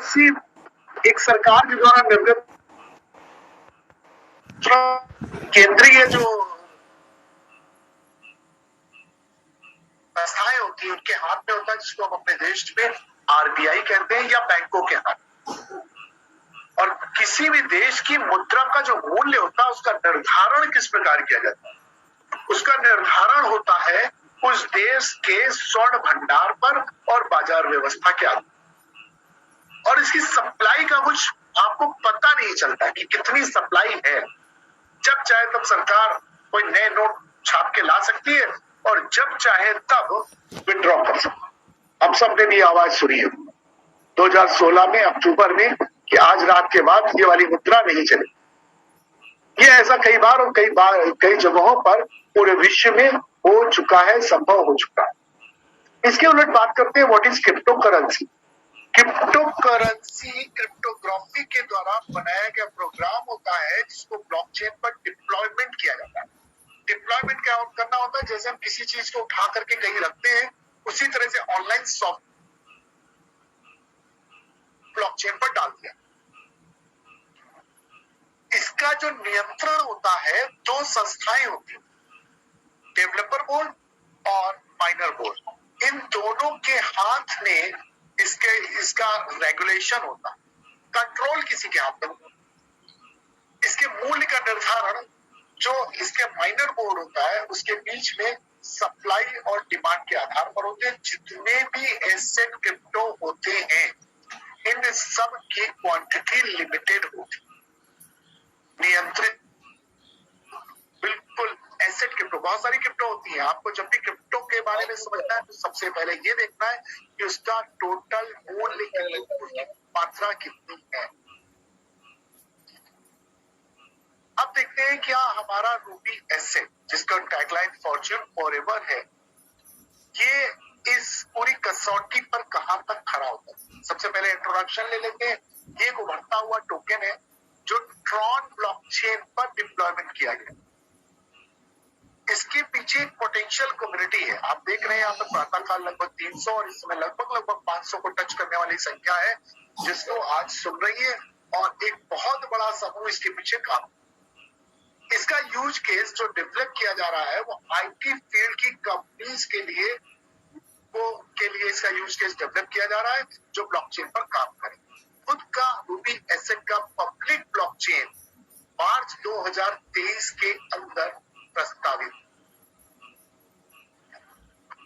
Currency एक सरकार के द्वारा निर्गत केंद्रीय जो संस्थाएं होती है उनके हाथ में होता है, जिसको हम अपने देश में आरबीआई कहते हैं, या बैंकों के हाथ। और किसी भी देश की मुद्रा का जो मूल्य होता है उसका निर्धारण किस प्रकार किया जाता है? उसका निर्धारण होता है उस देश के स्वर्ण भंडार पर और बाजार व्यवस्था के आधार। और इसकी सप्लाई का कुछ आपको पता नहीं चलता कि कितनी सप्लाई है। जब चाहे तब सरकार कोई नए नोट छाप के ला सकती है और जब चाहे तब विड्रॉ कर सकती है। हम सब ने भी आवाज सुनी है 2016 में अक्टूबर में कि आज रात के बाद ये वाली मुद्रा नहीं चलेगी। ये ऐसा कई बार और कई जगहों पर पूरे विश्व में हो चुका है, संभव हो चुका है। इसके उलट बात करते हैं what is crypto currency. Crypto currency cryptography के द्वारा बनाया गया प्रोग्राम होता है जिसको ब्लॉकचेन पर डिप्लॉयमेंट किया जाता है। डिप्लॉयमेंट क्या करना होता है? जैसे हम किसी चीज को उठा करके कहीं रखते हैं, उसी तरह से ऑनलाइन सॉफ्ट ब्लॉकचेन पर डाल दिया। इसका जो नियंत्रण होता है दो संस्थाएं होती है, डेवलपर बोर्ड और माइनर बोर्ड। इन दोनों के हाथ में इसका रेगुलेशन होता है, कंट्रोल किसी के हाथ में होता है। इसके मूल्य का निर्धारण जो इसके माइनर बोर्ड होता है उसके बीच में सप्लाई और डिमांड के आधार पर होते हैं। जितने भी एसेट क्रिप्टो होते हैं इन सब की क्वांटिटी लिमिटेड होती है, नियंत्रित। बिल्कुल एसेट क्रिप्टो, बहुत सारी क्रिप्टो होती है। आपको जब भी क्रिप्टो के बारे में समझना है तो सबसे पहले ये देखना है कि उसका टोटल मूल्य की मात्रा कितनी है। अब देखते हैं क्या हमारा रूबी एसेट, जिसका टैगलाइन फॉर्च्यून फॉरएवर है, ये इस पूरी कसौटी पर कहां तक खड़ा होता है। सबसे पहले इंट्रोडक्शन ले लेते हैं। ये एक उभरता हुआ टोकन है जो ट्रॉन ब्लॉकचेन पर डिप्लॉयमेंट किया गया। इसके पीछे एक पोटेंशियल कम्युनिटी है। आप देख रहे हैं यहाँ पर प्रातःकाल लगभग 300 और इस समय लगभग 500 को टच करने वाली संख्या है जिसको आज सुन रही है, और एक बहुत बड़ा समूह इसके पीछे काम। इसका यूज केस जो डेवलप किया जा रहा है वो आईटी फील्ड की कंपनीज के लिए इसका यूज केस डेवलप किया जा रहा है जो ब्लॉकचेन पर काम करे। खुद का रूबी एसेट का पब्लिक ब्लॉकचेन मार्च 2023 के अंदर प्रस्तावित।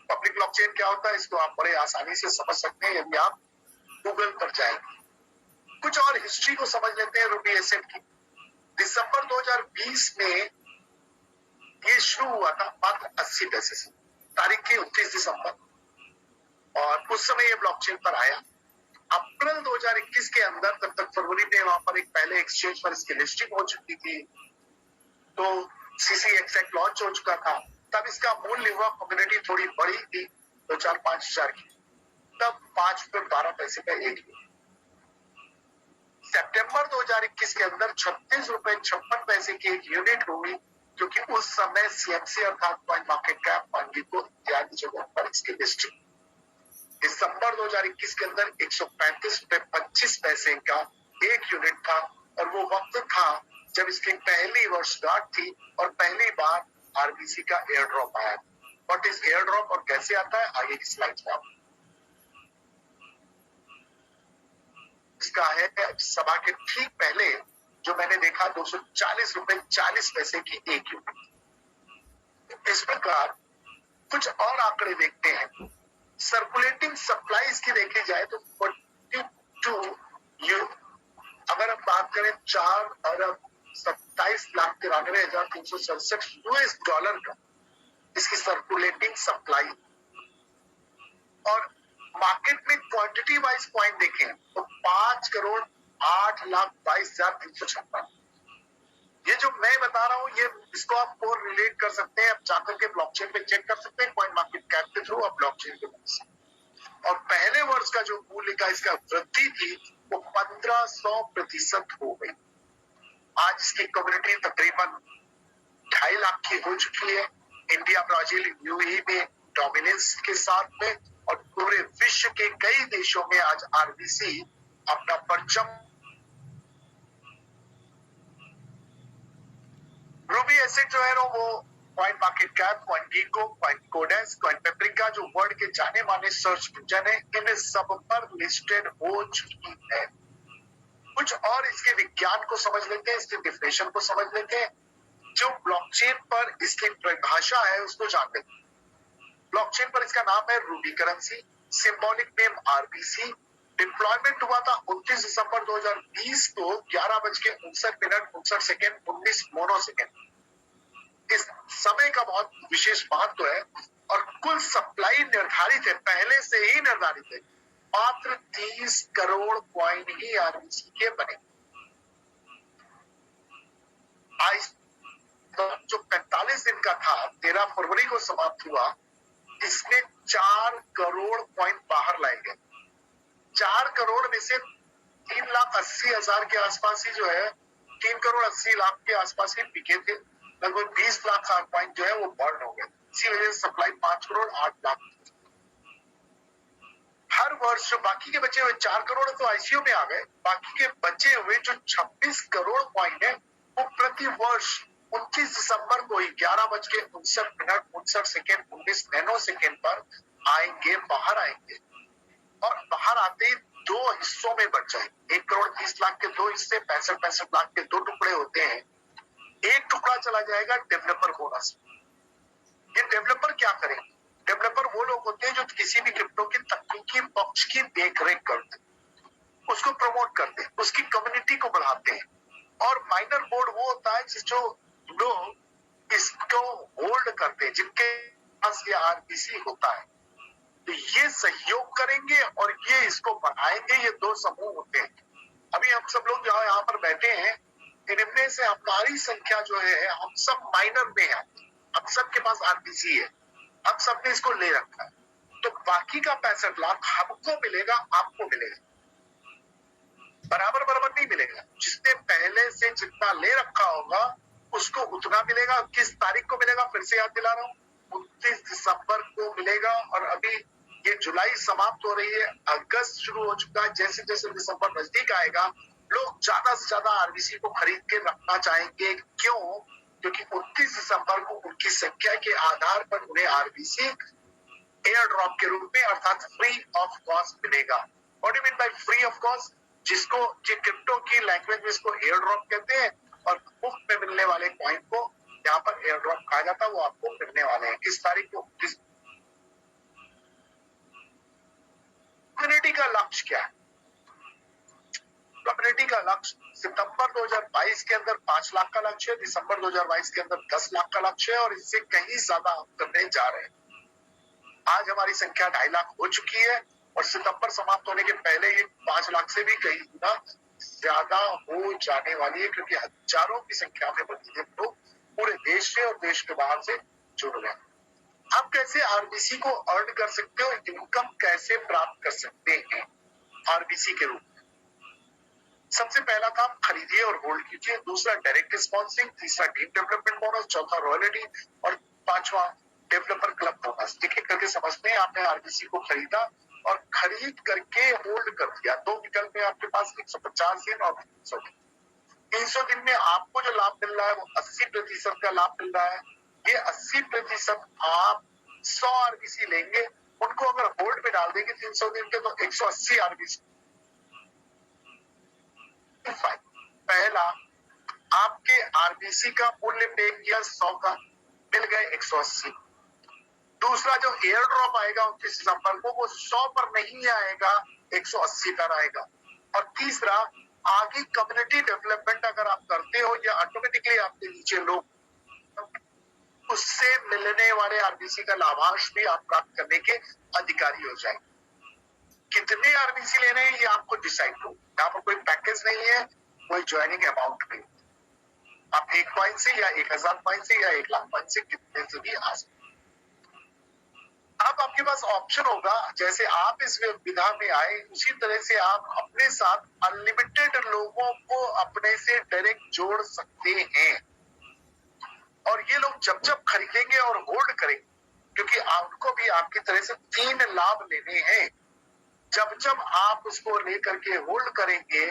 पब्लिक ब्लॉकचेन क्या होता है इसको आप बड़े आसानी से समझ सकते हैं यदि आप गूगल पर जाएंगे। कुछ और हिस्ट्री को समझ लेते हैं रूबी एसेट की। दिसंबर 2020 में ये शुरू हुआ था मात्र 80 पैसे से, तारीख की 29 दिसंबर, और उस समय ये ब्लॉकचेन पर आया। अप्रैल 2021 के अंदर, तब तक फरवरी में वहां पर एक पहले एक्सचेंज पर इसकी लिस्टिंग हो चुकी थी, तो CCX एक्ट लॉन्च हो चुका था। तब इसका मूल्य हुआ, कम्युनिटी थोड़ी बड़ी थी 2-4-5 हजार की, तब 5 रुपए 12 पैसे का एक। सितंबर 2021 के अंदर 36 रुपए 56 पैसे की एक यूनिट हुई, क्योंकि उस समय CMC अर्थात कॉइन मार्केट कैप, मांगीको इत्यादि जगहों पर इसकी लिस्टिंग। दिसंबर 2021 के अंदर 135 रुपए 25 पैसे का एक यूनिट था, और वो वक्त था जब इसकी पहली वर्षगांठ थी और पहली बार RBC का एयर ड्रॉप आया। व्हाट इज एयर ड्रॉप और कैसे आता है आगे की स्लाइड में आप इसका है। सभा के ठीक पहले जो मैंने देखा 240 रुपए 40 पैसे की एक यूनिट। इस प्रकार कुछ और आंकड़े देखते हैं। सर्कुलेटिंग सप्लाई इसकी देखी जाए तो 42 अगर हम बात करें 4,27,93,367 US डॉलर का इसकी सर्कुलेटिंग सप्लाई, और मार्केट में क्वांटिटी वाइज पॉइंट देखें तो 5,08,22,356। ये जो मैं बता रहा हूं ये इसको आप और रिलेट कर सकते हैं, आप जाकर के ब्लॉकचेन पे चेक कर सकते हैं, कॉइन मार्केट कैप के थ्रू आप ब्लॉकचेन के थ्रू। और पहले वर्ष का जो मूल्य का इसका वृद्धि थी वो 1500% हो गई। आज इसकी कम्युनिटी तकरीबन 2.5 लाख की हो चुकी है। इंडिया, ब्राजील, UAE में डोमिनेंस के साथ में, और पूरे विश्व के कई देशों में आज RBC अपना परचम रूबी एसिड जो है ना वो coin market cap, coin gecko, coin codex, coin paprika जो वर्ल्ड के जाने माने सर्च इंजन है, इन सब पर लिस्टेड हो चुकी है। कुछ और इसके विज्ञान को समझ लेते हैं, इसके डिफिनेशन को समझ लेते हैं, जो ब्लॉकचेन पर इसकी परिभाषा है उसको जान लेते हैं। ब्लॉकचेन पर इसका नाम है Ruby currency, symbolic name RBC. Deployment हुआ था 29 दिसंबर 2020 को 11:59 19 मोनो सेकेंड। इस समय का बहुत विशेष महत्व है और कुल सप्लाई निर्धारित है, पहले से ही निर्धारित है। मात्र 30 करोड़ कॉइन ही आरबीसी के बने। आज जो 45 दिन का था 13 फरवरी को समाप्त हुआ, इसमें 4 करोड़ कॉइन बाहर लाए गए। 4 करोड़ में से 3,80,000 के आसपास ही जो है 3 करोड़ 80 लाख के आसपास ही बिके थे। लगभग 20 लाख कॉइन जो है वो बर्न हो गए। इसी वजह से सप्लाई 5 करोड़ 8 लाख। हर वर्ष जो बाकी के बचे हुए 4 करोड़ तो आईसीयू में आ गए, बाकी के बचे हुए जो 26 करोड़ कॉइन है वो प्रति वर्ष 29 दिसंबर को ही 11:59 19 नैनो सेकेंड पर आएंगे, बाहर आएंगे। और बाहर आते ही 2 हिस्सों में बच जाएंगे। 1 करोड़ 30 लाख के 2 हिस्से, 65 लाख के 2 टुकड़े होते हैं। एक टुकड़ा चला जाएगा डेवलपर बोनस। ये डेवलपर क्या करेंगे? डेवलपर वो लोग होते हैं जो किसी भी क्रिप्टो की तकनीकी पक्ष की देखरेख करते हैं, उसको प्रमोट करते हैं, उसकी कम्युनिटी को बढ़ाते हैं। और माइनर बोर्ड वो होता है जो लोग इसको होल्ड करते हैं, जिनके पास ये आरबीसी होता है, तो ये सहयोग करेंगे और ये इसको बढ़ाएंगे। ये 2 समूह होते हैं। अभी हम सब लोग जहां यहाँ पर बैठे हैं, इनमें से हमारी संख्या जो है, हम सब माइनर में है, हम सबके पास आरबीसी है, हम सबने इसको ले रखा है। तो बाकी का 65 लाख हमको मिलेगा, आपको मिलेगा, बराबर बराबर नहीं मिलेगा। जिसने पहले से जितना ले रखा होगा उसको उतना मिलेगा। किस तारीख को मिलेगा फिर से याद दिला रहा हूँ, 29 दिसंबर को मिलेगा। और अभी ये जुलाई समाप्त हो रही है, अगस्त शुरू हो चुका है। जैसे जैसे दिसंबर नजदीक आएगा, लोग ज्यादा से ज्यादा आरबीसी को खरीद के रखना चाहेंगे। क्यों? क्योंकि 29 दिसंबर को उनकी संख्या के आधार पर उन्हें आरबीसी एयर ड्रॉप के रूप में अर्थात फ्री ऑफ कॉस्ट मिलेगा। What do you mean by free of cost? जिसको क्रिप्टो की लैंग्वेज में इसको एयर ड्रॉप कहते हैं, और मुफ्त में मिलने वाले कॉइन को यहाँ पर एयर ड्रॉप कहा जाता है। वो आपको मिलने वाले हैं किस तारीख को? कम्युनिटी का लक्ष्य क्या है? कम्युनिटी का लक्ष्य सितंबर 2022 के अंदर 5 लाख का लक्ष्य है, दिसंबर 2022 के अंदर 10 लाख का लक्ष्य है, और इससे कहीं ज्यादा हम करने जा रहे हैं। आज हमारी संख्या 2.5 लाख हो चुकी है और सितंबर समाप्त होने के पहले ये 5 लाख से भी कहीं गुना ज्यादा हो जाने वाली है, क्योंकि हजारों की संख्या में बंधे लोग पूरे देश से और देश के बाहर से जुड़ रहे हैं। आप कैसे आरबीसी को अर्न कर सकते हो, इनकम कैसे प्राप्त कर सकते हैं आरबीसी के रूप में? सबसे पहला काम, खरीदिए और होल्ड कीजिए। दूसरा, डायरेक्ट स्पॉन्सरिंग। तीसरा, टीम डेवलपमेंट बोनस। चौथा, रॉयल्टी। और 5वां, डेवलपर क्लब बोनस। एक एक करके समझते हैं। आपने आरबीसी को खरीदा और खरीद करके होल्ड कर दिया। 2 विकल्प है आपके पास, 150 दिन और 300 दिन। 300 दिन में आपको जो लाभ मिल रहा है वो 80% का लाभ मिल रहा है। ये 80% आप 100 आरबीसी लेंगे, उनको अगर होल्ड में डाल देंगे 300 दिन के, तो 180 आरबीसी। पहला, आपके आरबीसी का मूल्य पे किया 100 का, मिल गए 180। दूसरा, जो एयर ड्रॉप आएगा 29 दिसंबर को, वो 100 पर नहीं आएगा, 180 पर आएगा। और तीसरा, आगे कम्युनिटी डेवलपमेंट अगर आप करते हो या ऑटोमेटिकली आपके नीचे लोग, उससे मिलने वाले आरबीसी का लाभांश भी आप प्राप्त करने के अधिकारी हो जाएंगे। कितने आरबीसी लेने हैं ये आपको डिसाइड हो। यहाँ पर कोई पैकेज नहीं है, कोई ज्वाइनिंग अमाउंट नहीं। आप 1 कॉइन से या 1000 कॉइन से या 1 लाख कॉइन से कितने से भी आ सकते। अब आपके पास ऑप्शन होगा, जैसे आप इस विधा में आए उसी तरह से आप अपने साथ अनलिमिटेड लोगों को अपने से डायरेक्ट जोड़ सकते हैं। और ये लोग जब जब खरीदेंगे और होल्ड करेंगे, क्योंकि आपको भी आपकी तरह से 3 लाभ लेने हैं। जब जब आप उसको लेकर के होल्ड करेंगे,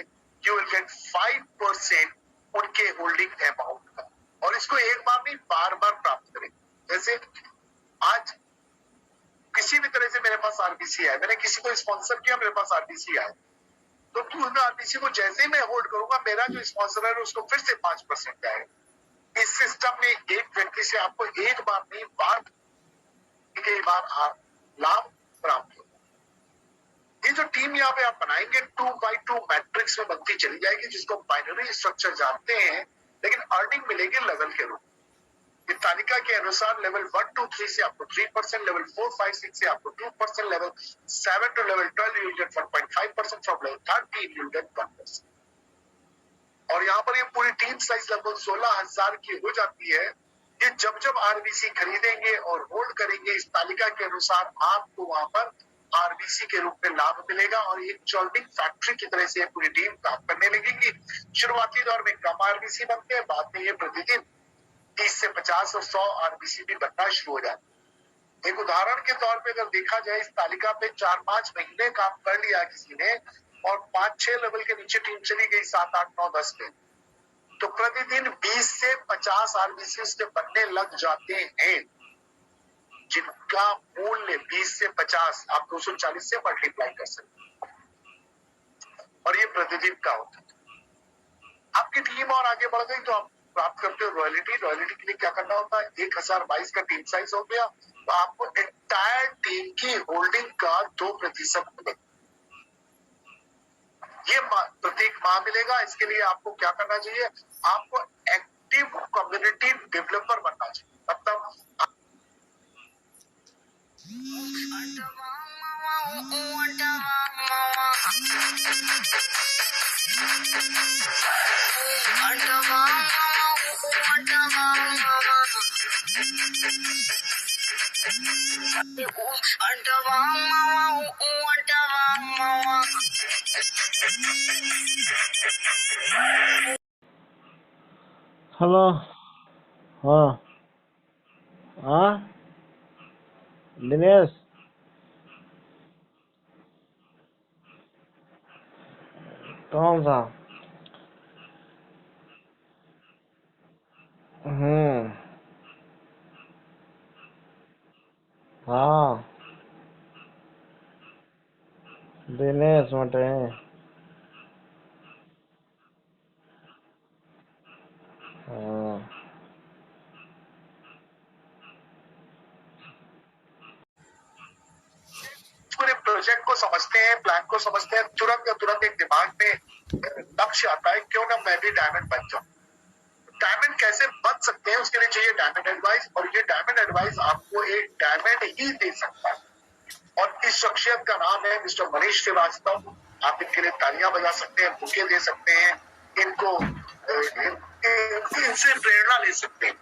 यू विल गेट 5% उनके होल्डिंग अमाउंट का, और इसको एक बार नहीं बार बार प्राप्त करेंगे। जैसे आज किसी भी तरह से मेरे पास आरबीसी है, मैंने किसी को स्पॉन्सर किया, मेरे पास आरबीसी आए, तो उस आरबीसी को जैसे ही मैं होल्ड करूंगा, मेरा जो स्पॉन्सर है उसको फिर से 5% आएगा। इस सिस्टम में एक व्यक्ति से आपको एक बार नहीं बार कई बार लाभ प्राप्त होगा। ये जो टीम यहाँ पे आप बनाएंगे 2x2 मैट्रिक्स में बनती चली जाएगी, जिसको बाइनरी स्ट्रक्चर जानते हैं, लेकिन अर्निंग मिलेगी लेवल के रूप में। इस तालिका के अनुसार लेवल 1 to 3 से आपको 3%, लेवल 4, 5, 6 से आपको 2%, level 7 to level 12 you will get 1.5%, from level 13 you will get 1%। और यहाँ पर ये पूरी टीम साइज लगभग 16,000 की हो जाती है। ये जब जब आरबीसी खरीदेंगे और होल्ड करेंगे, इस तालिका के अनुसार आपको वहां पर आरबीसी के रूप में लाभ मिलेगा, और एक चॉल्टिंग फैक्ट्री की तरह से पूरी टीम काम करने लगेगी। शुरुआती दौर में कम आरबीसी बनते हैं, बाद में ये प्रतिदिन 30 से 50 और 100 आरबीसी भी बनना शुरू हो जाता है। एक उदाहरण के तौर पे अगर देखा जाए, इस तालिका पे 4-5 महीने काम कर लिया किसी ने, और 5-6 लेवल के नीचे टीम चली गई 7, 8, 9, 10 पे, तो प्रतिदिन 20 से 50 आरबीसी उसके बनने लग जाते हैं, जिनका मूल्य 20 से 50 आप 240 से मल्टीप्लाई कर सकते हैं, और ये प्रतिदिन का होता है। आपकी टीम और आगे बढ़ गई तो आप प्राप्त करते हो रॉयल्टी। रॉयल्टी के लिए क्या करना होता है, 1022 का टीम साइज हो गया, तो आपको एंटायर टीम की होल्डिंग का 2% मिलेगा। ये प्रत्येक माह मिलेगा। इसके लिए आपको क्या करना चाहिए, आपको एक्टिव कम्युनिटी डेवलपर बनना चाहिए। मतलब हेलो। हाँ हाँ दिनेश, कौन सा? हाँ दिनेश मटे। हाँ पूरे प्रोजेक्ट को समझते हैं, प्लान को समझते हैं, तुरंत एक दिमाग में लक्ष्य आता है, क्यों ना मैं भी डायमंड बन जाऊं। डायमंड कैसे बन सकते हैं, उसके लिए चाहिए डायमंड एडवाइस, और ये डायमंड एडवाइस आपको एक डायमंड ही दे सकता है, और इस शख्सियत का नाम है मिस्टर मनीष श्रीवास्तव। आप इनके लिए तालियां बजा सकते हैं, बुके दे सकते हैं, इनको इनसे प्रेरणा ले सकते हैं।